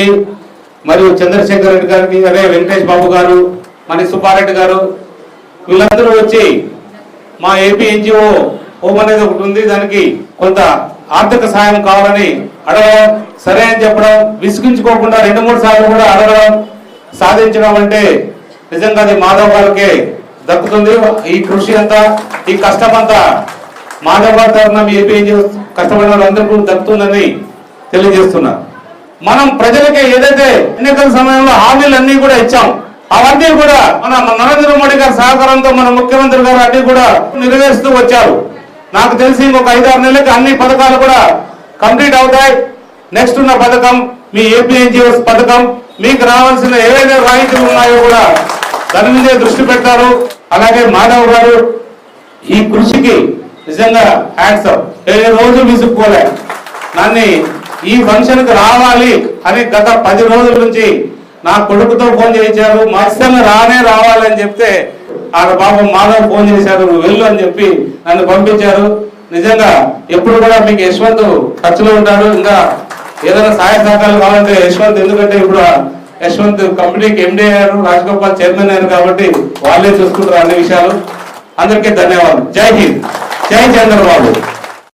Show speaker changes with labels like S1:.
S1: గారికి మరియు చంద్రశేఖర్ రెడ్డి గారికి, అదే వెంకటేష్ బాబు గారు, మణి సుబ్బారెడ్డి గారు, వీళ్ళందరూ వచ్చి మా ఏపీ ఎన్జిఓ హోమ్ అనేది ఒకటి ఉంది, దానికి కొంత ఆర్థిక సాయం కావాలని అడగడం, సరే అని చెప్పడం, విసిగించుకోకుండా 2-3 సార్లు కూడా అడగడం, సాధించడం అంటే నిజంగా అది మాధవ్ గారికి దక్కుతుంది. ఈ కృషి అంతా, ఈ కష్టం అంతా మాధవ్ గారి తరఫున మీ ఏపీ ఎన్జిఓ కష్టపడిన వాళ్ళందరికీ దక్కుతుందని తెలియజేస్తున్నా. మనం ప్రజలకి ఏదైతే ఎన్నికల సమయంలో హామీలన్నీ కూడా ఇచ్చాం, అవన్నీ కూడా మన నరేంద్ర మోడీ గారి సహకారంతో మన ముఖ్యమంత్రి గారు అన్ని కూడా నెరవేరుస్తూ వచ్చారు. నాకు తెలిసి ఇంకొక 5-6 నెలలకి అన్ని పథకాలు కూడా కంప్లీట్ అవుతాయి. నెక్స్ట్ ఉన్న పథకం మీ ఏపీ ఎన్జిఓస్ పథకం, మీకు రావాల్సిన ఏవైతే రాయితీలు ఉన్నాయో కూడా దాని మీదే దృష్టి పెట్టారు. అలాగే మాధవ్ గారు ఈ కృషికి నిజంగా హ్యాట్స్ ఆఫ్. ఏ రోజు విసుక్కోలే, నన్ను ఈ ఫంక్షన్ కు రావాలి అని గత 10 రోజుల నుంచి నా కొడుకుతో ఫోన్ చేయించారు. మత్స్యంగా రావాలని చెప్తే ఆ బాబు మాధవ్ ఫోన్ చేశారు, నువ్వు వెళ్ళు అని చెప్పి నన్ను పంపించారు. నిజంగా ఎప్పుడు కూడా మీకు యశ్వంత్ ఖర్చులో ఉంటాడు. ఇంకా ఏదైనా సహాయ సహకారాలు కావాలంటే యశ్వంత్, ఎందుకంటే ఇప్పుడు యశ్వంత్ కంపెనీకి ఎండీ అయ్యారు, రాజగోపాల్ చైర్మన్ అయ్యారు కాబట్టి వాళ్ళే చూసుకుంటారు అన్ని విషయాలు. అందరికీ ధన్యవాదాలు. జై హింద్, జై చంద్రబాబు.